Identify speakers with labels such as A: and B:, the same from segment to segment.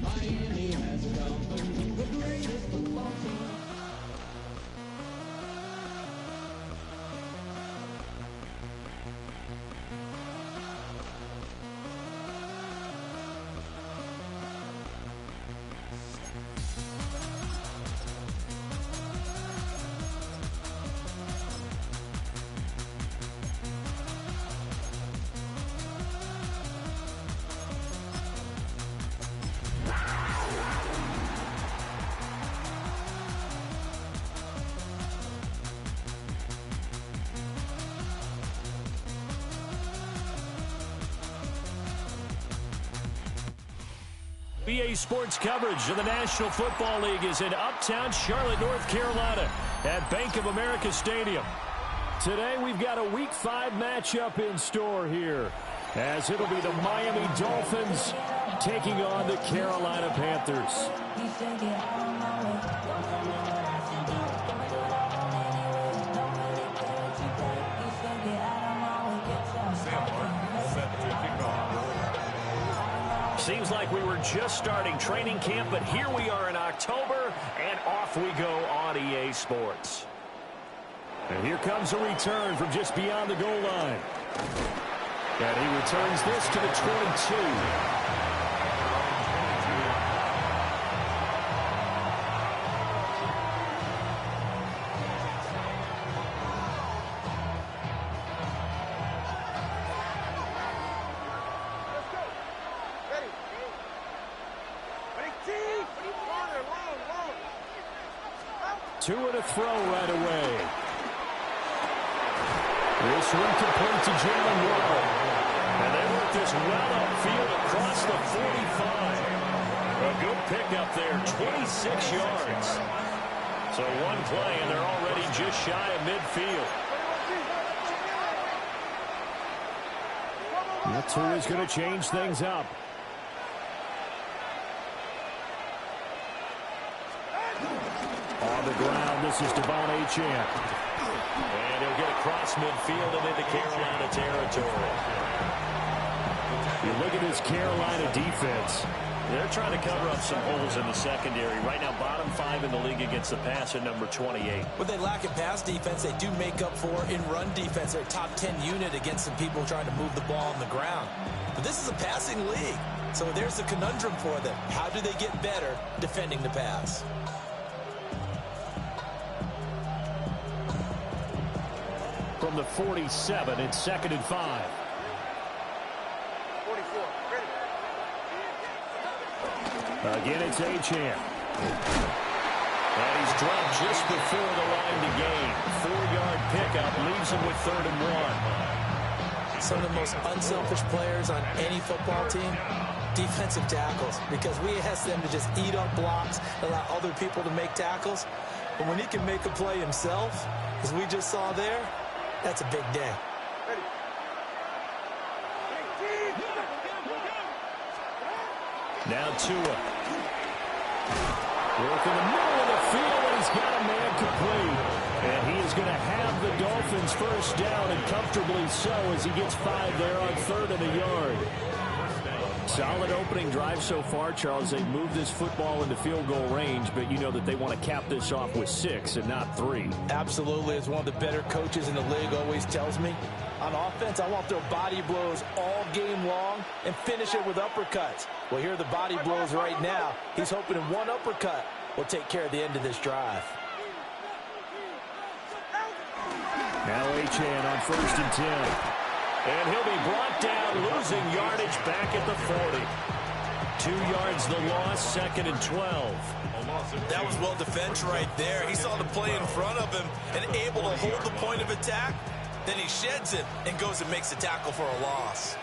A: Miami has come through, the greatest football team.
B: BA Sports coverage of the National Football League is in uptown Charlotte, North Carolina at Bank of America Stadium. Today we've got a Week 5 matchup in store here, as it'll be the Miami Dolphins taking on the Carolina Panthers. Seems like we were just starting training camp, but here we are in October, and off we go on EA Sports. And here comes a return from just beyond the goal line. And he returns this to the 22. Two and a throw right away. This one complete to Jalen Waddle. And they work this well upfield across the 45. A good pickup there, 26 yards. So one play, and they're already just shy of midfield. That's who is going to change things up. On the ground, this is Devon Achane. And he'll get across midfield and into Carolina territory. You look at this Carolina defense. They're trying to cover up some holes in the secondary. Right now, bottom 5 in the league against the pass at number 28.
C: What they lack in pass defense, they do make up for in run defense. They're a top 10 unit against some people trying to move the ball on the ground. But this is a passing league. So there's a conundrum for them. How do they get better defending the pass?
B: From the 47, it's 2nd and 5.
D: 44. Ready.
B: Again, it's Achane. And he's dropped just before the line to gain. 4-yard pickup leaves him with 3rd and 1.
C: Some of the most unselfish players on any football team, defensive tackles, because we ask them to just eat up blocks, allow other people to make tackles. But when he can make a play himself, as we just saw there, that's a big day.
D: Ready.
B: Now Tua. Work in the middle of the field, and he's got a man complete. And he is going to have the Dolphins first down, and comfortably so, as he gets 5 there on 3rd and a yard. Solid opening drive so far, Charles. They've moved this football into field goal range, but you know that they want to cap this off with 6 and not 3.
C: Absolutely. As one of the better coaches in the league always tells me, on offense, I want their body blows all game long and finish it with uppercuts. Well, here are the body blows right now. He's hoping in one uppercut will take care of the end of this drive.
B: Now Achane on 1st and 10. And he'll be brought down, losing yardage back at the 40. 2 yards the loss, 2nd and 12.
C: That was well defended right there. He saw the play in front of him and able to hold the point of attack. Then he sheds it and goes and makes a tackle for a loss.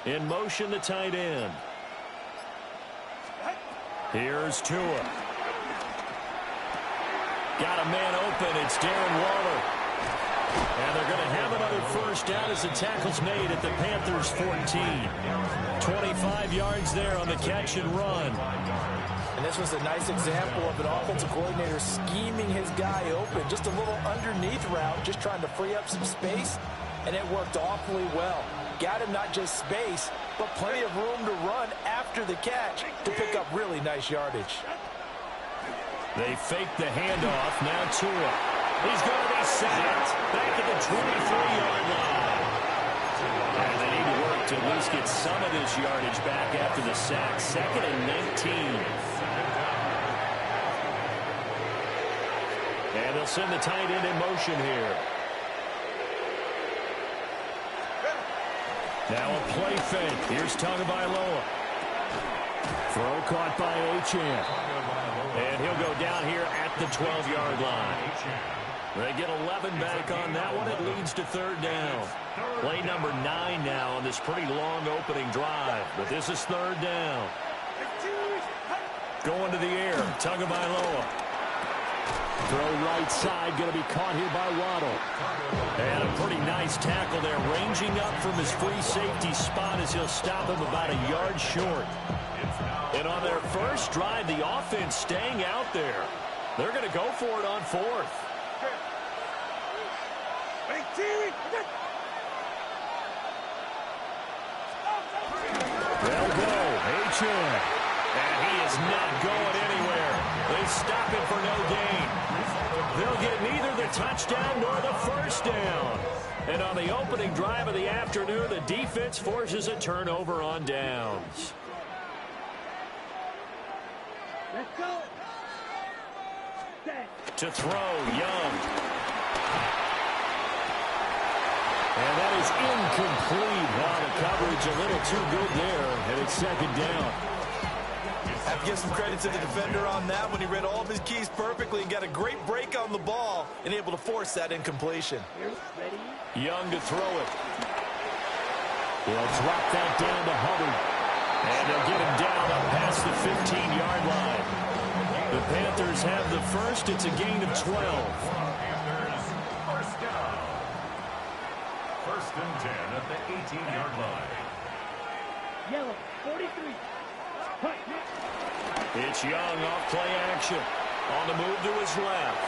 B: In motion, the tight end. Here's Tua. Got a man open. It's Darren Waller. And they're going to have another first down as the tackle's made at the Panthers' 14. 25 yards there on the catch and run.
C: And this was a nice example of an offensive coordinator scheming his guy open. Just a little underneath route, just trying to free up some space, and it worked awfully well. Got him not just space, but plenty of room to run after the catch to pick up really nice yardage.
B: They fake the handoff. Now Tua. He's going to be sacked back at the 23-yard line. And they need to work to at least get some of this yardage back after the sack. 2nd and 19. And they'll send the tight end in motion here. Now a play fake. Here's Tagovailoa. Throw caught by Achane. And he'll go down here at the 12-yard line. They get 11 back on that one. It leads to 3rd down. Play number 9 now on this pretty long opening drive. But this is 3rd down. Going to the air. Tagovailoa. Throw right side, going to be caught here by Waddle. And a pretty nice tackle there, ranging up from his free safety spot as he'll stop him about a yard short. And on their first drive, the offense staying out there. They're going to go for it on 4th. They'll go. Achane. And he is not going anywhere. They stop him for no gain. They'll get neither the touchdown nor the first down. And on the opening drive of the afternoon, the defense forces a turnover on downs.
A: Let's go.
B: To throw, Young. And that is incomplete. Wow, the coverage a little too good there. And it's 2nd down.
C: I have to give some credit to the defender on that when he read all of his keys perfectly and got a great break on the ball and able to force that incompletion.
B: Young to throw it. They'll drop that down to Hubbard. And they'll get him down up past the 15-yard line. The Panthers have the first. It's a gain of 12.
D: First down. 1st and 10 at the 18-yard line.
A: Yellow, 43.
B: It's Young off play action. On the move to his left.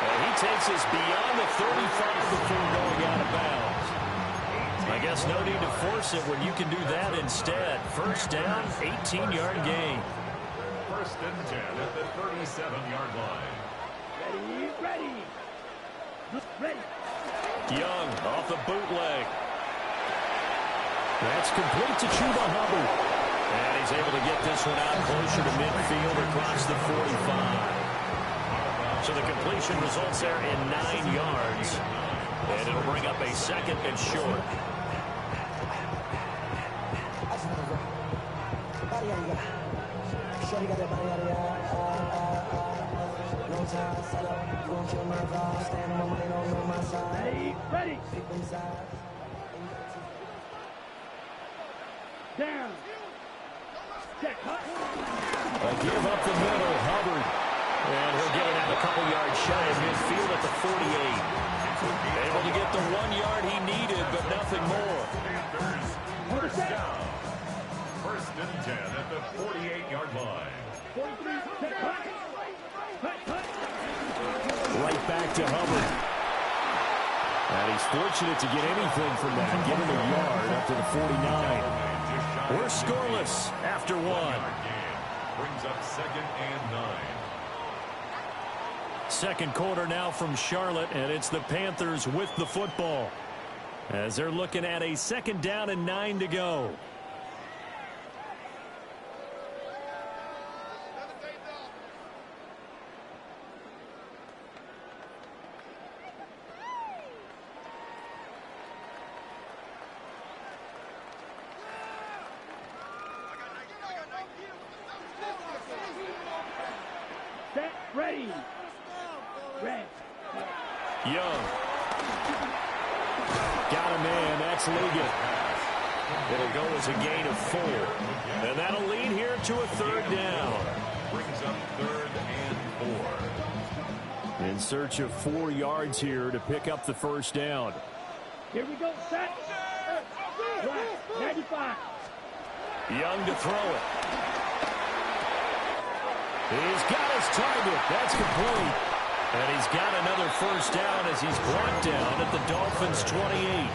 B: And he takes us beyond the 35 before going out of bounds. I guess no need to force it when you can do that instead. First down, 18-yard gain.
D: 1st and 10 at the 37-yard line.
A: Ready.
B: Young off the bootleg. That's complete to Chuba Hubbard. And he's able to get this one out closer to midfield across the 45. So the completion results there in 9 yards. And it'll bring up a 2nd and short.
A: Ready. Down. Check.
B: A give up the middle, Hubbard. And he'll get it out a couple yards shy of midfield at the 48. Able to get the 1 yard he needed, but nothing more.
D: First down. 1st and 10 at the 48-yard line.
A: 43.
B: Right back to Hubbard. And he's fortunate to get anything from that. Give him a yard up to the 49. We're scoreless after 1.
D: Brings up 2nd and 9.
B: Second quarter now from Charlotte, and it's the Panthers with the football. As they're looking at a 2nd down and 9 to go.
A: Ready.
B: Young. Got a man. That's Ligon. It'll go as a gain of 4. And that'll lead here to a 3rd down.
D: Brings up 3rd and 4.
B: In search of 4 yards here to pick up the 1st down.
A: Here we go. Set. Right. 95.
B: Young to throw it. He's got his target. That's complete. And he's got another 1st down as he's brought down at the Dolphins' 28.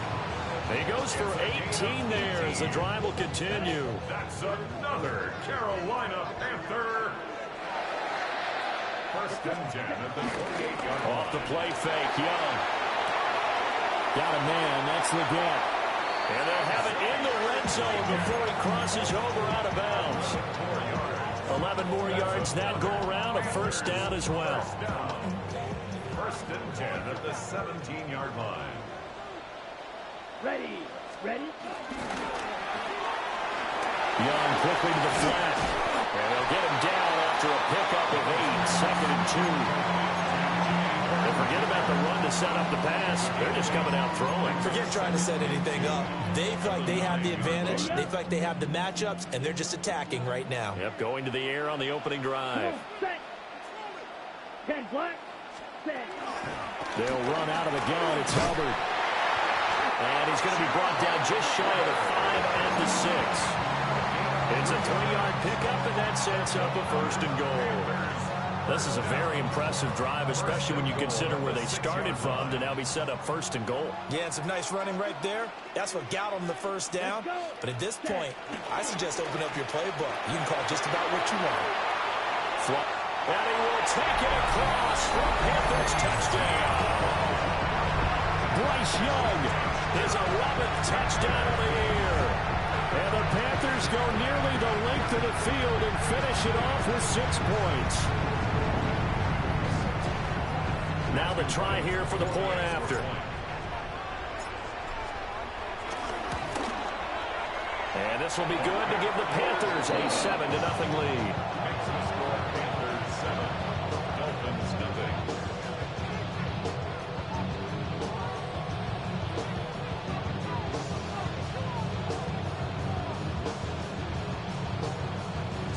B: He goes for 18 there as the drive will continue.
D: That's another Carolina Panther. 1st and 10 at the 28-yard line.
B: Off the play fake, Young. Got a man. That's Leggett. And they'll have it in the red zone before he crosses over out of bounds. 11 more yards that go around, a 1st down as well.
D: 1st and 10 at the 17-yard line.
A: Ready.
B: Young quickly to the flat. And they'll get him down after a pickup of 8, 2nd and 2. And forget about the run to set up the pass. They're just coming out throwing.
C: Forget trying to set anything up. They feel like they have the advantage. They feel like they have the matchups, and they're just attacking right now.
B: Yep, going to the air on the opening drive.
A: Ten black.
B: They'll run out of the gun. It's Hubbard. And he's going to be brought down just shy of the 5 and the 6. It's a 3-yard pickup, and that sets up a 1st and goal. This is a very impressive drive, especially when you consider where they started from to now be set up 1st and goal.
C: Yeah, and some nice running right there. That's what got them the 1st down. But at this point, I suggest open up your playbook. You can call just about what you want.
B: And he will take it across for a Panthers touchdown. Bryce Young, his 11th touchdown of the year. And the Panthers go nearly the length of the field and finish it off with 6 points. Now the try here for the point after. And this will be good to give the Panthers a 7-0 lead.
D: Makes the score Panthers 7, Dolphins nothing.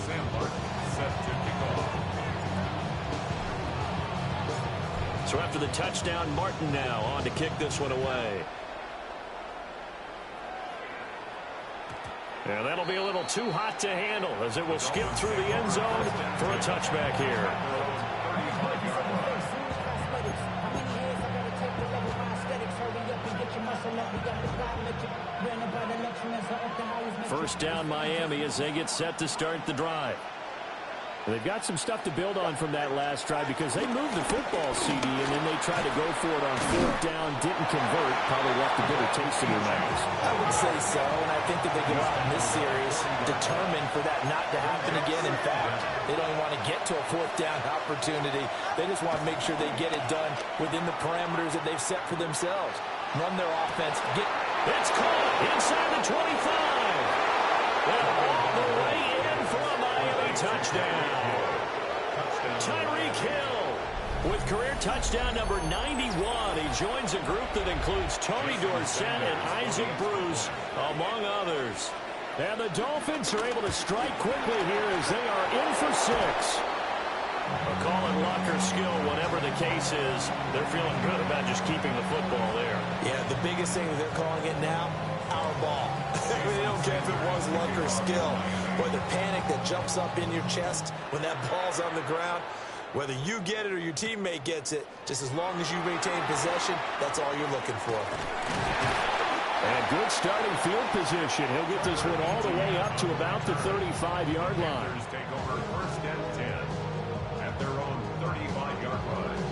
D: Sam Martin set to kick off.
B: So after the touchdown, Martin now on to kick this one away. And that'll be a little too hot to handle as it will skip through the end zone for a touchback here. First down Miami as they get set to start the drive. They've got some stuff to build on from that last drive because they moved the football, CD, and then they tried to go for it on 4th down, didn't convert, probably left a bitter taste in their mouths.
C: I would say so, and I think that they go out in this series determined for that not to happen again. In fact, they don't even want to get to a 4th down opportunity. They just want to make sure they get it done within the parameters that they've set for themselves. Run their offense.
B: It's caught inside the 25. And all the way in for a Miami touchdown. Tyreek Hill with career touchdown number 91. He joins a group that includes Tony Dorsett and Isaac Bruce, among others. And the Dolphins are able to strike quickly here as they are in for 6. Call it luck or skill, whatever the case is, they're feeling good about just keeping the football there.
C: Yeah, the biggest thing that they're calling it now, our ball. They don't care if it was luck or skill. Whether panic that jumps up in your chest when that ball's on the ground, whether you get it or your teammate gets it, just as long as you retain possession, that's all you're looking for.
B: And good starting field position. He'll get this one all the way up to about the 35-yard line.
D: Panthers take over 1st and 10 at their own 35-yard line.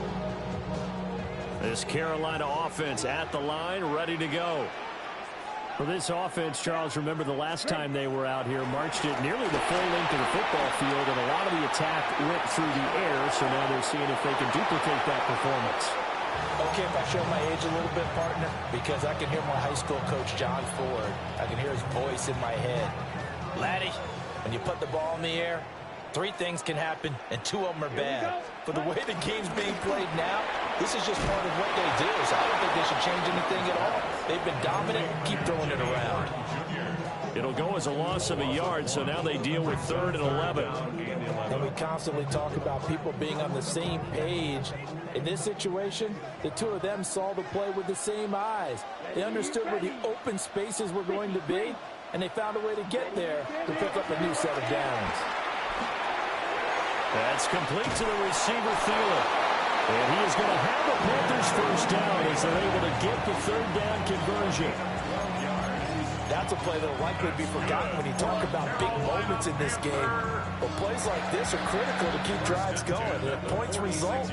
B: This Carolina offense at the line, ready to go. For this offense, Charles, remember the last time they were out here, marched it nearly the full length of the football field, and a lot of the attack went through the air, so now they're seeing if they can duplicate that performance.
C: Okay, if I show my age a little bit, partner, because I can hear my high school coach, John Ford. I can hear his voice in my head. Laddie, when you put the ball in the air, 3 things can happen, and 2 of them are bad. For the way the game's being played now, this is just part of what they do, so I don't think they should change anything at all. They've been dominant. Keep throwing it around.
B: It'll go as a loss of a yard, so now they deal with 3rd and 11.
C: And we constantly talk about people being on the same page. In this situation, the 2 of them saw the play with the same eyes. They understood where the open spaces were going to be, and they found a way to get there to pick up a new set of downs.
B: That's complete to the receiver, Thielen. And he is going to have the Panthers first down as they're able to get the 3rd down conversion.
C: That's a play that will likely be forgotten when you talk about big moments in this game. But plays like this are critical to keep drives going. And if points result,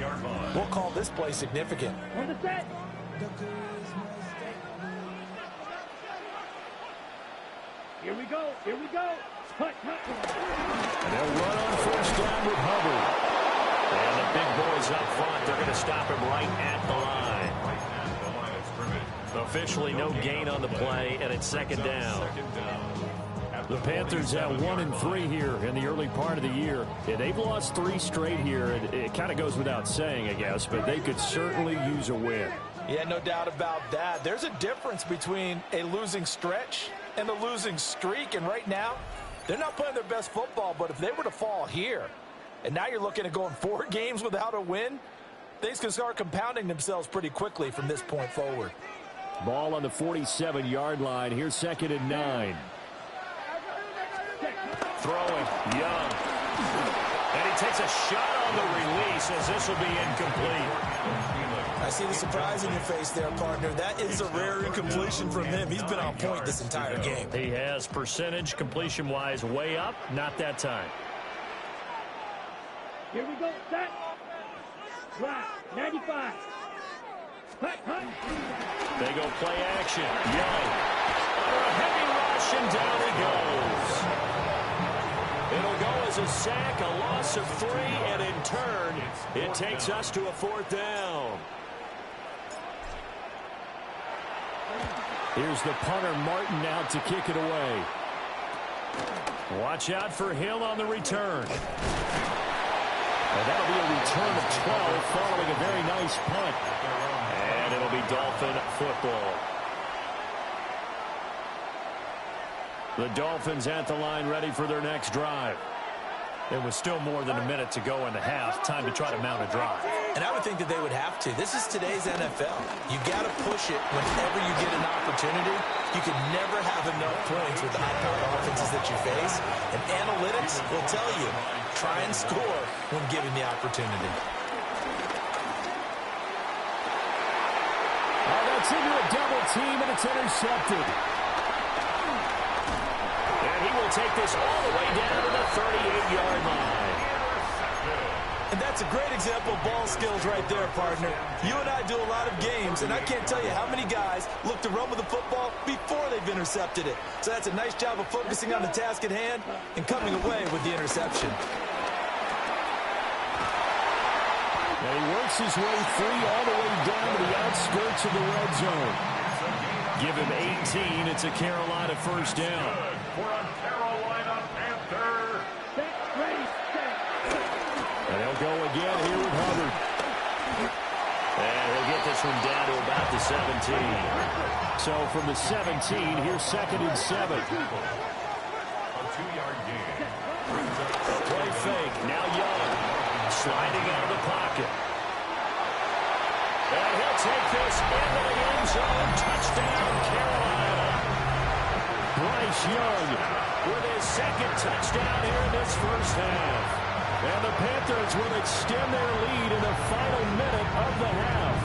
C: we'll call this play significant.
A: On the set. Here we go. Here we go. Cut, cut.
B: And they'll run on first down with Hubbard. And the big boys up front, they're going to stop him right at the line. Officially no gain on the play, and it's 2nd down. The Panthers at 1-3 here in the early part of the year. And they've lost 3 straight here. And it kind of goes without saying, I guess, but they could certainly use a win.
C: Yeah, no doubt about that. There's a difference between a losing stretch and a losing streak. And right now, they're not playing their best football, but if they were to fall here, and now you're looking at going 4 games without a win, things can start compounding themselves pretty quickly from this point forward.
B: Ball on the 47-yard line. Here's 2nd and 9. Throwing, Young. And he takes a shot on the release as this will be incomplete.
C: I see the surprise in your face there, partner. That is a rare incompletion from him. He's been on point this entire game.
B: He has percentage completion-wise way up. Not that time.
A: Here we go. Set. Right. 95. Cut, cut.
B: They go play action. Young. Under a heavy rush, and down he goes. It'll go as a sack, a loss of 3, and in turn, it takes us to a 4th down. Here's the punter, Martin, out to kick it away. Watch out for Hill on the return. And that'll be a return of 12 following a very nice punt. And it'll be Dolphin football. The Dolphins at the line ready for their next drive. There was still more than a minute to go in the half. Time to try to mount a drive.
C: And I would think that they would have to. This is today's NFL. You got to push it whenever you get an opportunity. You can never have enough points with the high-powered offenses that you face. And analytics will tell you, try and score when given the opportunity.
B: Oh, that's into a double team, and it's intercepted. And he will take this all the way down to the 38-yard line.
C: And that's a great example of ball skills right there, partner. You and I do a lot of games, and I can't tell you how many guys look to run with the football before they've intercepted it. So that's a nice job of focusing on the task at hand and coming away with the interception.
B: And he works his way free all the way down to the outskirts of the red zone. Give him 18. It's a Carolina first down.
D: For a Carolina Panther.
B: And he'll go again here with Hubbard. And he'll get this one down to about the 17. So from the 17, here's 2nd and 7.
D: A 2-yard gain.
B: A play fake. Now Young. Sliding out of the pocket. And he'll take this into the end zone. Touchdown, Carolina. Bryce Young with his 2nd touchdown here in this first half. And the Panthers will extend their lead in the final minute of the half.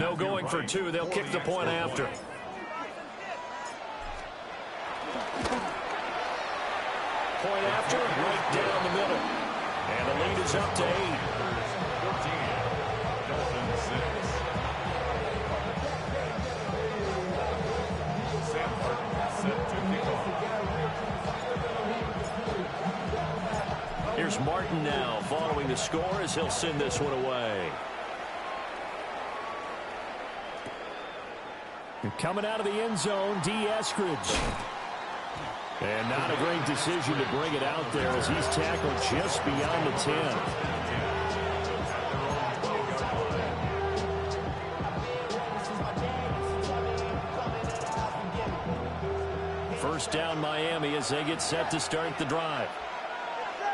B: No going for two. They'll kick the point after. Point after, right down the middle. And the lead is up to 8.
D: 14. Dolphins 6. Sam Martin set to kick off.
B: Here's Martin now following the score as he'll send this one away. And coming out of the end zone, D. Eskridge. And not a great decision to bring it out there as he's tackled just beyond the 10. First down Miami as they get set to start the drive.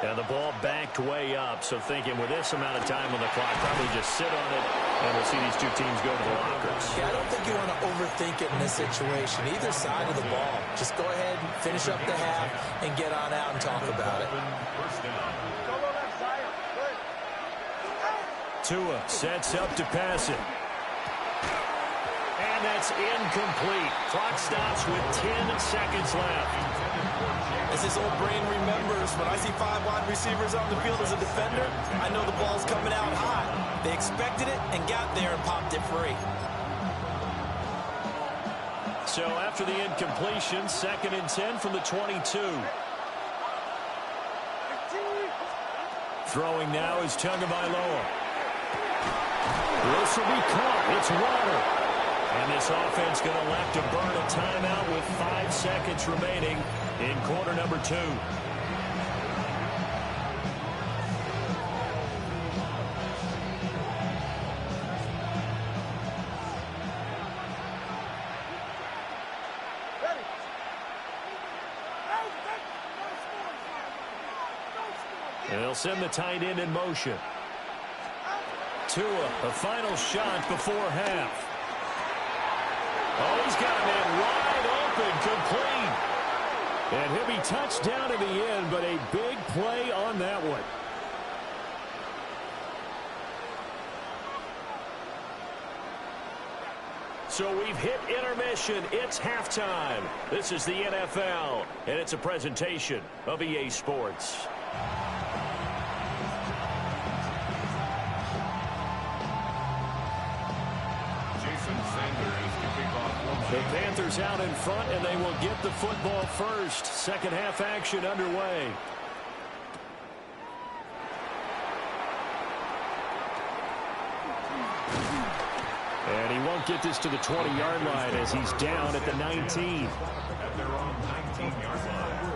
B: And the ball backed way up, so thinking with this amount of time on the clock, probably just sit on it, and we'll see these two teams go to the lockers.
C: Yeah, I don't think you want to overthink it in this situation, either side of the ball. Just go ahead, finish up the half, and get on out and talk about it.
B: Tua sets up to pass it. And that's incomplete. Clock stops with 10 seconds left.
C: As his old brain remembers, when I see 5 wide receivers on the field as a defender, I know the ball's coming out hot. They expected it and got there and popped it free.
B: So after the incompletion, 2nd and 10 from the 22. Throwing now is Tagovailoa. This will be caught. It's Water. And this offense going to elect to burn a timeout with 5 seconds remaining in quarter number 2. And they'll send the tight end in motion. Tua, a final shot before half. Oh, he's got a man wide open, complete. And he'll be touched down in the end, but a big play on that one. So we've hit intermission. It's halftime. This is the NFL, and it's a presentation of EA Sports. The Panthers out in front, and they will get the football first. Second half action underway. And he won't get this to the 20-yard line as he's down at the 19.
D: At their own 19-yard line.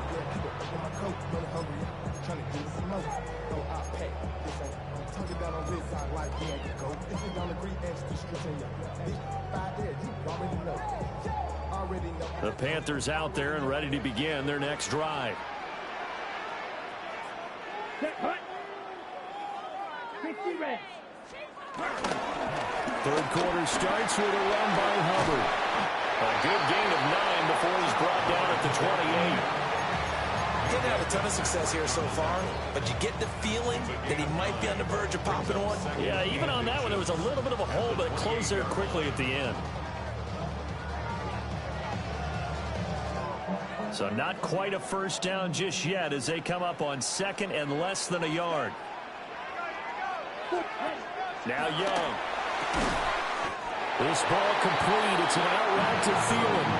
B: The Panthers out there and ready to begin their next drive. Third quarter starts with a run by Hubbard. A good gain of 9 before he's brought down at the 28.
C: He didn't have a ton of success here so far, but you get the feeling that he might be on the verge of popping one.
B: Yeah, even on that one, there was a little bit of a hole, but it closed there quickly at the end. So not quite a first down just yet as they come up on 2nd and less than a yard. Now Young. This ball complete. It's an out route to Thielen.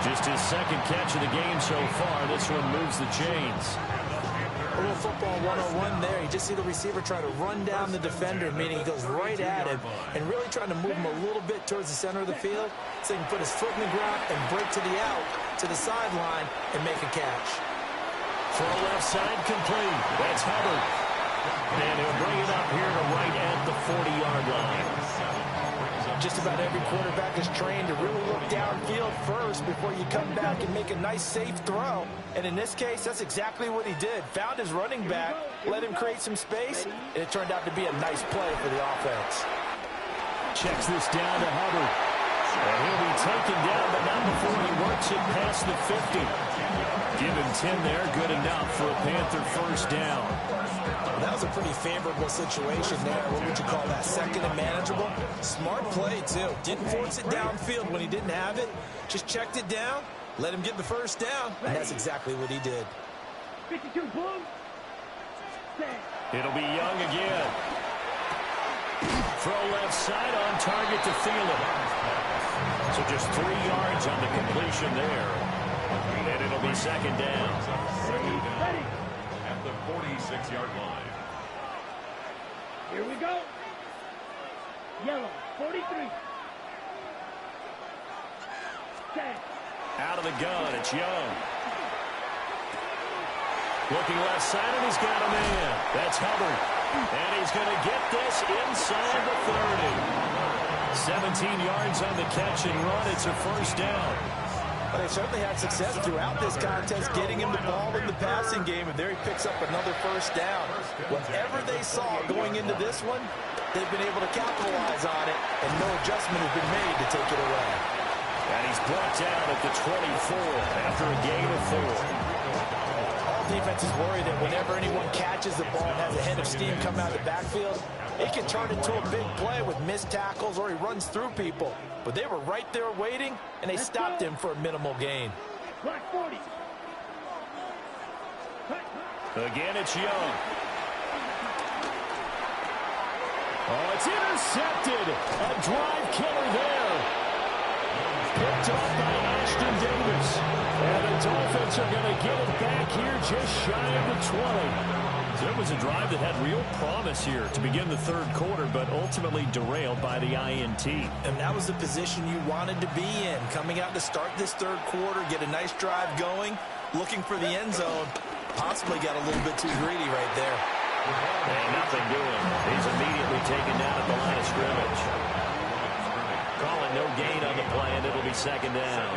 B: Just his 2nd catch of the game so far. This one moves the chains.
C: A little football 101 there. You just see the receiver try to run down the defender, meaning he goes right at him and really trying to move him a little bit towards the center of the field so he can put his foot in the ground and break to the out, to the sideline, and make a catch.
B: Throw left side complete. That's Hubbard. And he'll bring it up here to right at the 40-yard line.
C: Just about every quarterback is trained to really look downfield first before you come back and make a nice, safe throw. And in this case, that's exactly what he did. Found his running back, let him create some space, and it turned out to be a nice play for the offense.
B: Checks this down to Hubbard. And he'll be taken down, but not before he works it past the 50. Give him 10 there. Good enough for a Panther first down.
C: Well, that was a pretty favorable situation there. What would you call that? Second and manageable? Smart play, too. Didn't force it downfield when he didn't have it. Just checked it down, let him get the first down, and that's exactly what he did.
A: 52 blue.
B: It'll be Young again. Throw left side on target to Thielen. So just 3 yards on the completion there. And it'll be second down.
A: Ready.
D: At the 46-yard line.
A: Here we go. Yellow, 43.
B: Out of the gun, it's Young. Looking left side, and he's got a man. That's Hubbard. And he's going to get this inside the 30. 17 yards on the catch and run. It's a first down.
C: But they certainly had success throughout this contest getting him the ball in the passing game, and there he picks up another first down. Whatever they saw going into this one, they've been able to capitalize on it, and no adjustment has been made to take it away.
B: And he's brought down at the 24 after a gain of 4.
C: All defenses worry that whenever anyone catches the ball and has a head of steam come out of the backfield, it can turn into a big play with missed tackles or he runs through people. But they were right there waiting, and they stopped him for a minimal gain.
A: Black 40.
B: Again, it's Young. Oh, it's intercepted. A drive killer there. Picked off by Ashton Davis. And the Dolphins are going to get it back here just shy of the 20. So it was a drive that had real promise here to begin the third quarter, but ultimately derailed by the INT.
C: And that was the position you wanted to be in. Coming out to start this third quarter, get a nice drive going, looking for the end zone. Possibly got a little bit too greedy right there.
B: And nothing doing. He's immediately taken down at the line of scrimmage. Calling no gain on the play, and it'll be second down.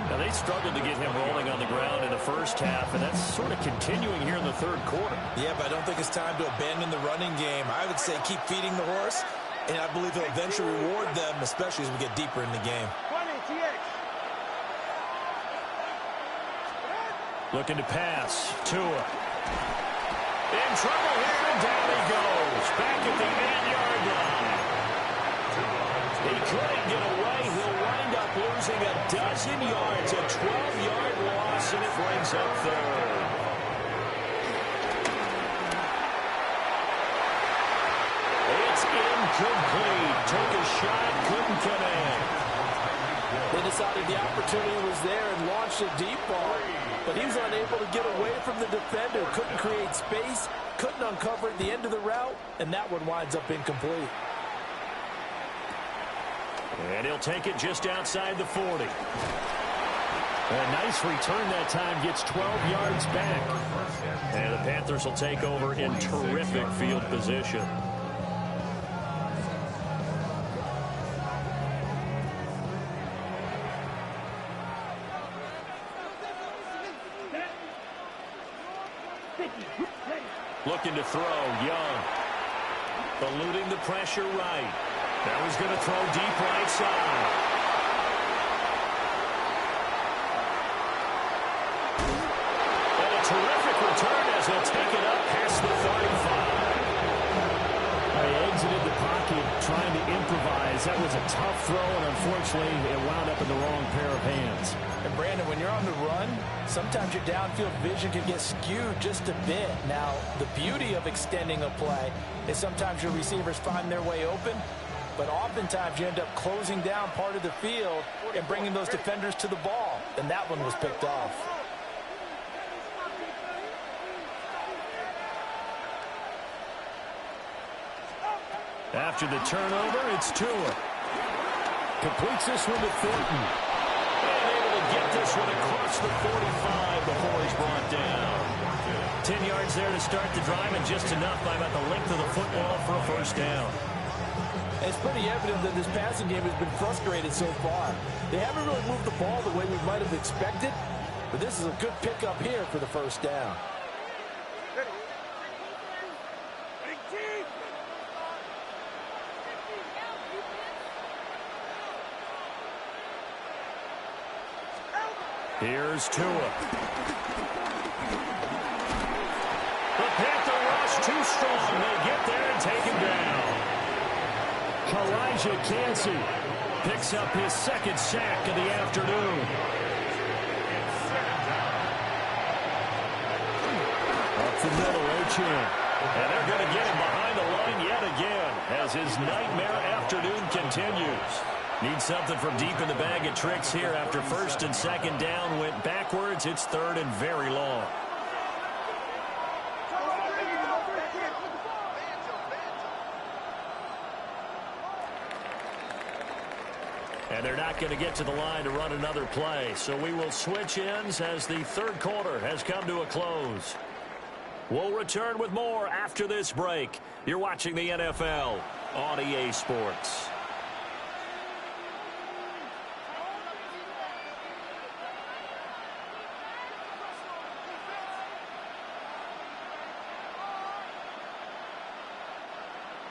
B: Now, they struggled to get him rolling on the ground in the first half, and that's sort of continuing here in the third quarter.
C: Yeah, but I don't think it's time to abandon the running game. I would say keep feeding the horse, and I believe he'll eventually reward them, especially as we get deeper in the game.
B: Looking to pass. Tua. In trouble here, and down he goes. Back at the 8-yard line. He couldn't get away. He'll wind up losing a dozen yards. A 12-yard loss, and it brings up third. It's incomplete. Took a shot, couldn't connect.
C: They decided the opportunity was there and launched a deep ball, but he was unable to get away from the defender. Couldn't create space, couldn't uncover at the end of the route, and that one winds up incomplete.
B: And he'll take it just outside the 40. A nice return that time, gets 12 yards back. And the Panthers will take over in terrific field position. Looking to throw, Young. Eluding the pressure right. Now he's going to throw deep right side. And a terrific return as he'll take it up past the 35.
C: He exited the pocket trying to improvise. That was a tough throw, and unfortunately it wound up in the wrong pair of hands. And Brandon, when you're on the run, sometimes your downfield vision can get skewed just a bit. Now, the beauty of extending a play is sometimes your receivers find their way open, but oftentimes you end up closing down part of the field and bringing those defenders to the ball, and that one was picked off.
B: After the turnover, it's Tua. Completes this one to Thornton. And able to get this one across the 45 before he's brought down. 10 yards there to start the drive, and just enough by about the length of the football for a first down.
C: It's pretty evident that this passing game has been frustrated so far. They haven't really moved the ball the way we might have expected, but this is a good pickup here for the first down.
B: Here's Tua. too strong. They get there and take him down. Kalijah Kancey picks up his second sack of the afternoon. Up the middle, Achane. And they're going to get him behind the line yet again as his nightmare afternoon continues. Need something from deep in the bag of tricks here after first and second down went backwards. It's third and very long. And they're not going to get to the line to run another play. So we will switch ends as the third quarter has come to a close. We'll return with more after this break. You're watching the NFL on EA Sports.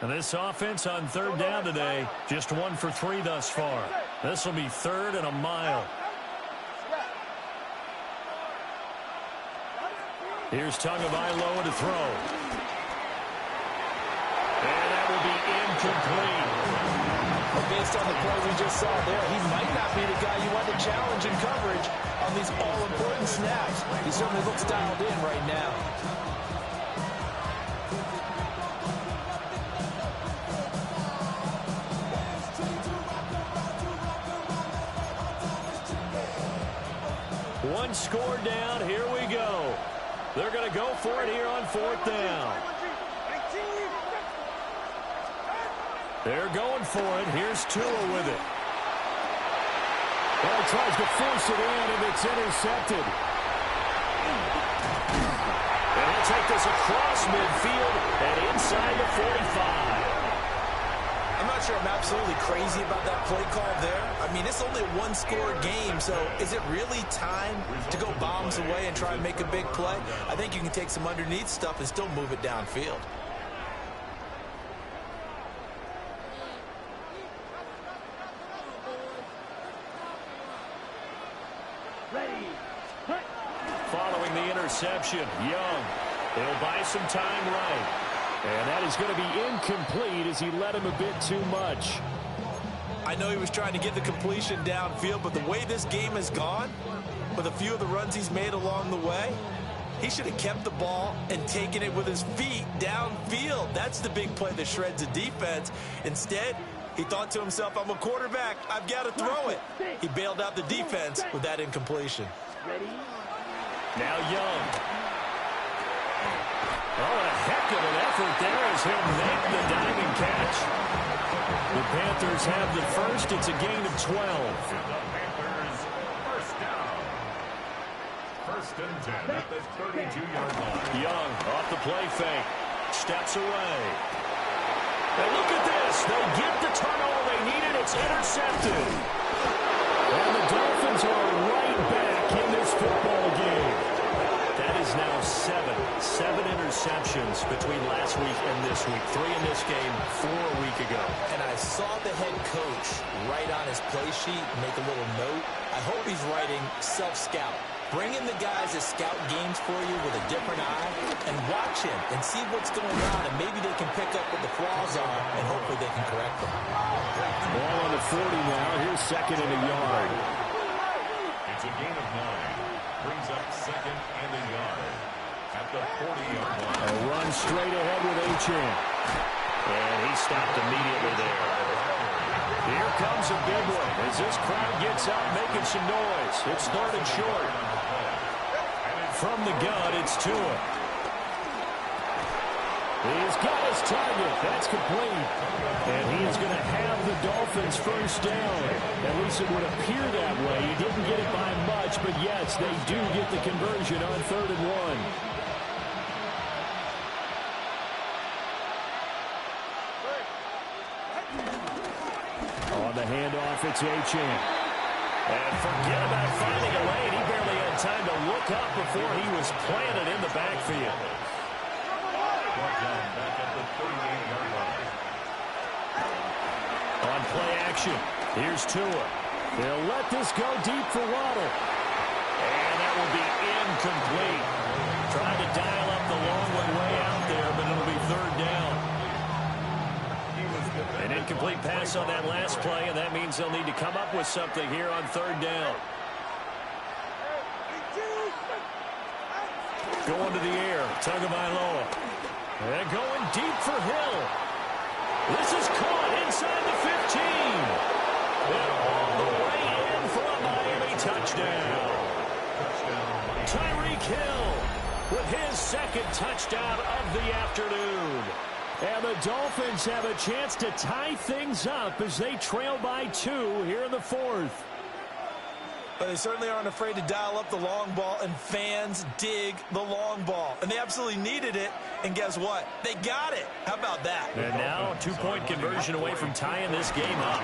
B: And this offense on third down today, just 1 for 3 thus far. This will be third and a mile. Here's Tagovailoa to throw. And that will be incomplete.
C: Well, based on the play we just saw there, he might not be the guy you want to challenge in coverage on these all-important snaps. He certainly looks dialed in right now.
B: One score down. Here we go. They're going to go for it here on fourth down. They're going for it. Here's Tua with it.
E: Well, he tries to force it in, and it's intercepted.
B: And he'll take this across midfield and inside the 45.
C: I'm not sure I'm absolutely crazy about that play call there. I mean, it's only a one-score game, so is it really time to go bombs away and try and make a big play? I think you can take some underneath stuff and still move it downfield.
B: Following the interception, Young. He'll buy some time right. And that is going to be incomplete as he led him a bit too much.
C: I know he was trying to get the completion downfield, but the way this game has gone, with a few of the runs he's made along the way, he should have kept the ball and taken it with his feet downfield. That's the big play that shreds a defense. Instead, he thought to himself, I'm a quarterback, I've got to throw it. He bailed out the defense with that incompletion.
B: Now Young. Oh, and a heck of an effort there as he'll make the diving catch. The Panthers have the first. It's a gain of 12.
D: The Panthers first down. First and 10 at the 32-yard line.
B: Young off the play fake. Steps away. And look at this. They get the turnover they needed. It's intercepted. And the Dolphins are right back in this football game. That is now seven interceptions between last week and this week. 3 in this game, 4 a week ago.
C: And I saw the head coach write on his play sheet, make a little note. I hope he's writing self-scout. Bring in the guys that scout games for you with a different eye and watch him and see what's going on, and maybe they can pick up what the flaws are, and hopefully they can correct them.
B: Ball on the 40 now. Here's second and a yard.
D: It's a gain of 9. Brings up second and a yard at the 40-yard line.
B: A run straight ahead with Achane. And he stopped immediately there. Here comes a big one as this crowd gets out making some noise. It's third and short. From the gun, it's Tua. He's got his target. That's complete. And he is going to have the Dolphins first down. At least it would appear that way. He didn't get it by much, but yes, they do get the conversion on 3rd and 1. On the handoff, it's Achane. And forget about finding a lane. He barely had time to look up before he was planted in the backfield.
D: Back at the 38-yard line.
B: On play action, here's Tua. They'll let this go deep for Waddle. And that will be incomplete. Trying to dial up the long way out there, but it'll An incomplete pass on that last play, and that means they'll need to come up with something here on third down. Going to the air, Tagovailoa. And going deep for Hill. This is caught inside the 15. And all the way in for a Miami touchdown. Tyreek Hill with his second touchdown of the afternoon. And the Dolphins have a chance to tie things up as they trail by 2 here in the fourth.
C: But they certainly aren't afraid to dial up the long ball, and fans dig the long ball. And they absolutely needed it, and guess what? They got it. How about that?
B: And now a 2-point conversion away from tying this game up.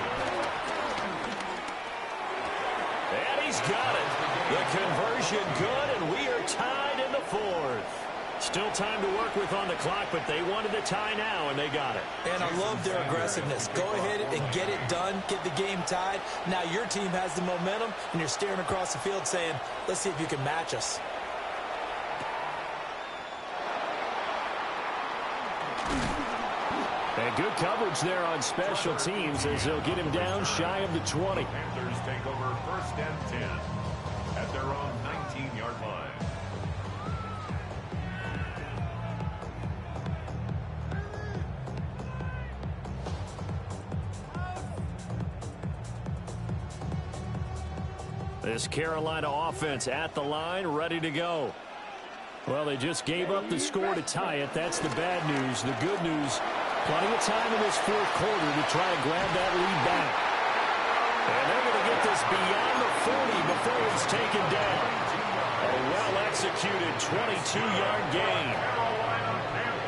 B: And he's got it. The conversion good, and we are tied in the fourth. Still time to work with on the clock, but they wanted to tie now, and they got it.
C: And I love their aggressiveness. Go ahead and get it done, get the game tied. Now your team has the momentum, and you're staring across the field saying, let's see if you can match us.
B: And good coverage there on special teams as they'll get him down shy of the 20.
D: Panthers take over first and 10 at their own 19-yard line.
B: This Carolina offense at the line, ready to go. Well, they just gave up the score to tie it. That's the bad news. The good news, plenty of time in this fourth quarter to try to grab that lead back. And they're going to get this beyond the 40 before it's taken down. A well-executed 22-yard gain.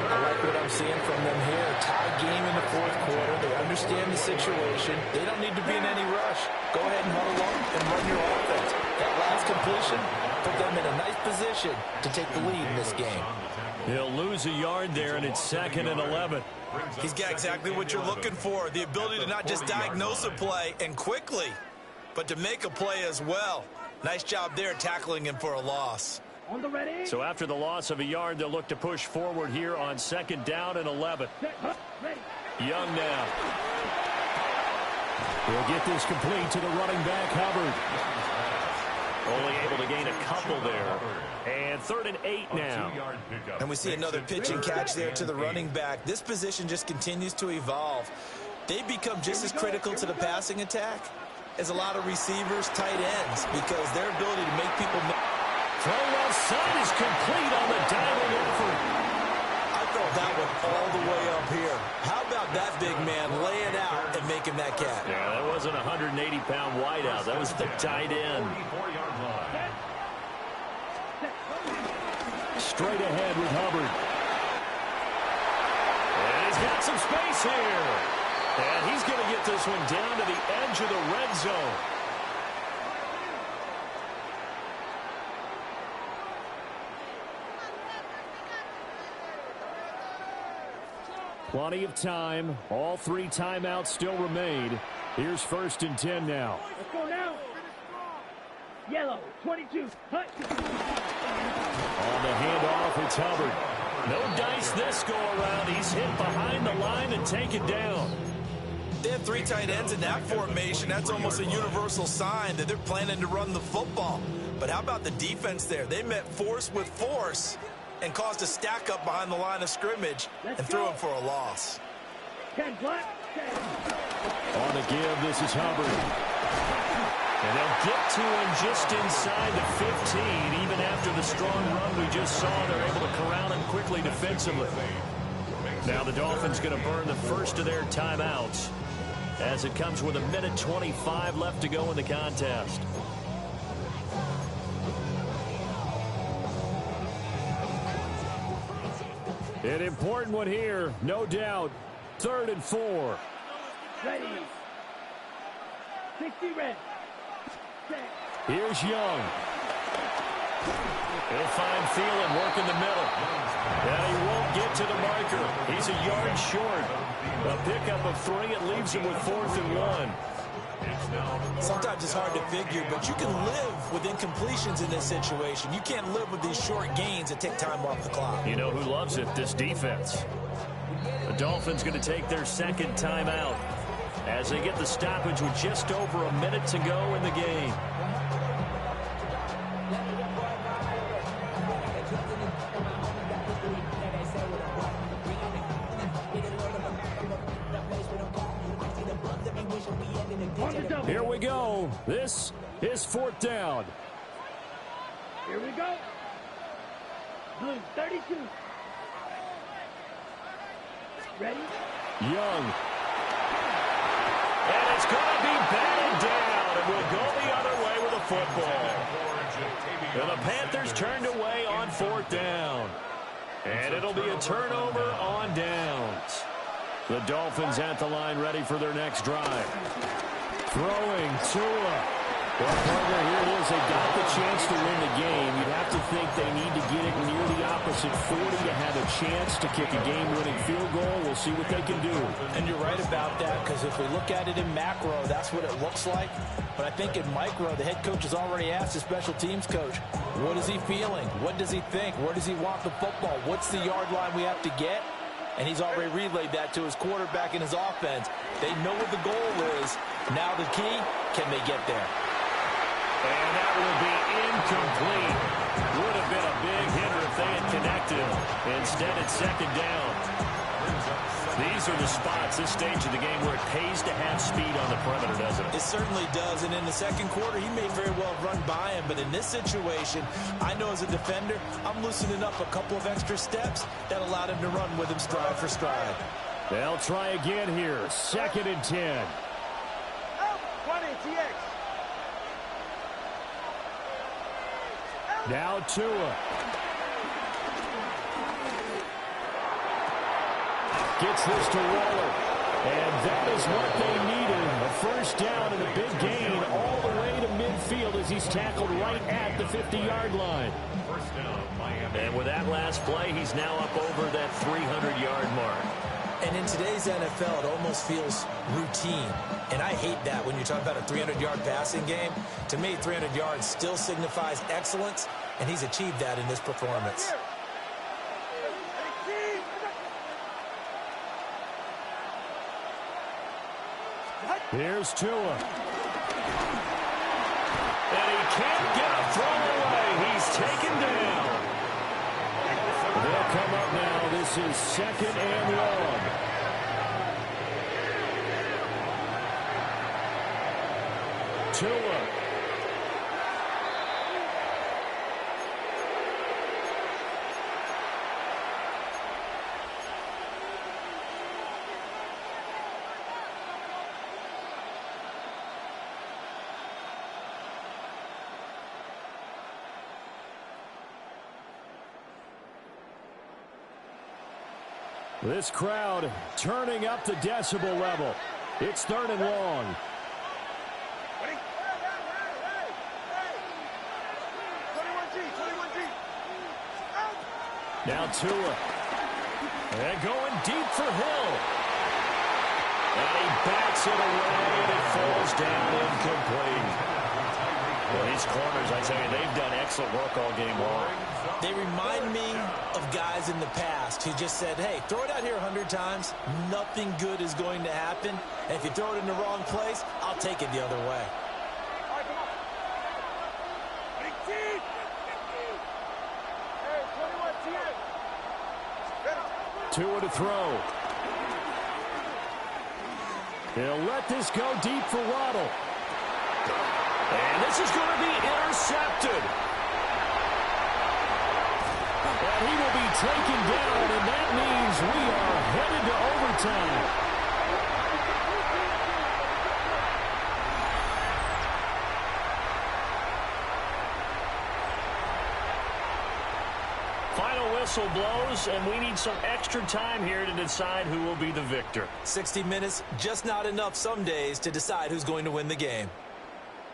C: I like what I'm seeing from them here. Tie game in the fourth quarter. They understand the situation. They don't need to be in any rush. Go ahead and huddle up and run your offense. That last completion put them in a nice position to take the lead in this game.
B: He'll lose a yard there, and it's 2nd and 11.
C: He's got exactly what you're looking for. The ability to not just diagnose a play and quickly, but to make a play as well. Nice job there tackling him for a loss.
A: On the ready.
B: So after the loss of a yard, they'll look to push forward here on 2nd down and 11. Young now. He'll get this complete to the running back, Hubbard. Only able to gain a couple there. And 3rd and 8 now.
C: And we see another pitch and catch there to the running back. This position just continues to evolve. They become just as critical to the passing attack as a lot of receivers, tight ends, because their ability to make people...
B: Throw left side is complete on the diving effort.
C: I felt that one all the way up here. How about that big man laying out and making that catch?
B: Yeah, that wasn't a 180-pound wideout. That was the tight end. Straight ahead with Hubbard. And he's got some space here. And he's going to get this one down to the edge of the red zone. Plenty of time. All 3 timeouts still remain. Here's 1st and 10 now.
A: Let's go now. Yellow, 22. Hut.
B: On the handoff, it's Hubbard. No dice this go-around. He's hit behind the line and taken down.
C: They have 3 tight ends in that formation. That's almost a universal sign that they're planning to run the football. But how about the defense there? They met force with force and caused a stack up behind the line of scrimmage and threw him for a loss.
A: 10 black. 10.
B: On the give, this is Hubbard. And they'll get to him just inside the 15. Even after the strong run we just saw, they're able to corral him quickly defensively. Now the Dolphins going to burn the first of their timeouts as it comes with 1:25 left to go in the contest. An important one here, no doubt. 3rd and 4.
A: Ready. 60 red. Set.
B: Here's Young. He'll find Thielen working the middle. And he won't get to the marker. He's a yard short. A pickup of 3. It leaves him with 4th and 1.
C: Sometimes it's hard to figure, but you can live with incompletions in this situation. You can't live with these short gains that take time off the clock.
B: You know who loves it? This defense. The Dolphins going to take their second timeout as they get the stoppage with just over a minute to go in the game.
E: Here we go. This is 4th down.
A: Here we go. Blue 32. Ready?
B: Young. And it's going to be batted down, and we'll go the other way with a football. And the Panthers turned away on 4th down. And it'll be a turnover on downs. The Dolphins at the line ready for their next drive.
E: Throwing Tua.
B: Well, partner, here it is. They got the chance to win the game. You'd have to think they need to get it near the opposite 40 to have a chance to kick a game-winning field goal. We'll see what they can do.
C: And you're right about that, because if we look at it in macro, that's what it looks like. But I think in micro, the head coach has already asked the special teams coach, what is he feeling? What does he think? Where does he want the football? What's the yard line we have to get? And he's already relayed that to his quarterback and his offense. They know what the goal is. Now the key, can they get there?
B: And that will be incomplete. Would have been a big hitter if they had connected. Instead, it's second down. These are the spots, this stage of the game, where it pays to have speed on the perimeter, doesn't it?
C: It certainly does. And in the second quarter, he may very well run by him. But in this situation, I know as a defender, I'm loosening up a couple of extra steps that allowed him to run with him stride for stride.
E: They'll try again here. 2nd and 10. Now Tua. Gets this to Waller. And that is what they needed. A first down and a big gain all the way to midfield as he's tackled right at the 50-yard line.
B: And with that last play, he's now up over that 300-yard mark.
C: And in today's NFL, it almost feels routine. And I hate that when you talk about a 300-yard passing game. To me, 300 yards still signifies excellence, and he's achieved that in this performance.
E: Here's Tua.
B: And he can't get a throw away. He's taken down.
E: They'll come up now. This is 2nd and long. Tua. This crowd turning up the decibel level. It's 3rd and long. Now Tua. And going deep for Hill. And he backs it away, and it falls down incomplete.
B: Well, these corners, I tell you, they've done excellent work all game long.
C: They remind me of guys in the past who just said, hey, throw it out here 100 times. Nothing good is going to happen. And if you throw it in the wrong place, I'll take it the other way.
E: Tua to throw. He'll let this go deep for Waddle.
B: And this is going to be intercepted.
E: And he will be taken down, and that means we are headed to overtime.
B: Final whistle blows, and we need some extra time here to decide who will be the victor.
C: 60 minutes, just not enough some days to decide who's going to win the game.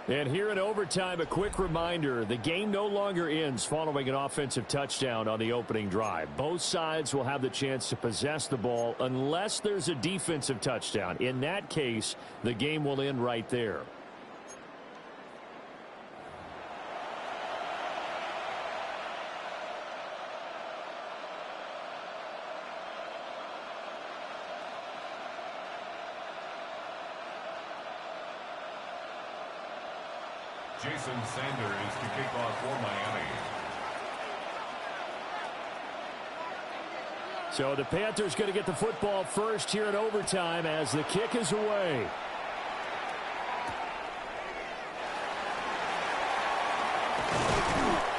E: And here in overtime, a quick reminder, the game no longer ends following an offensive touchdown on the opening drive. Both sides will have the chance to possess the ball unless there's a defensive touchdown. In that case, the game will end right there.
D: Jason Sanders to kick off for Miami.
E: So the Panthers going to get the football first here in overtime as the kick is away.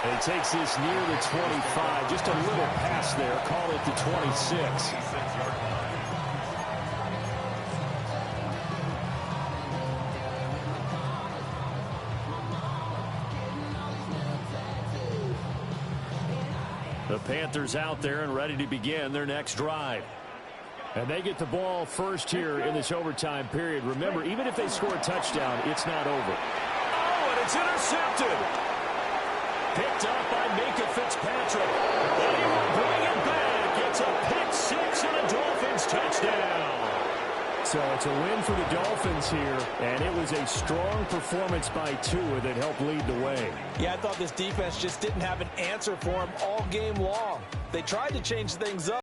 E: And he takes this near the 25. Just a little pass there. Call it the 26. The Panthers out there and ready to begin their next drive. And they get the ball first here in this overtime period. Remember, even if they score a touchdown, it's not over.
B: Oh, and it's intercepted. Picked up by Minka Fitzpatrick. And he will bring it back. It's a pick six and a Dolphins touchdown.
E: So it's a win for the Dolphins here, and it was a strong performance by Tua that helped lead the way.
C: Yeah, I thought this defense just didn't have an answer for him all game long. They tried to change things up.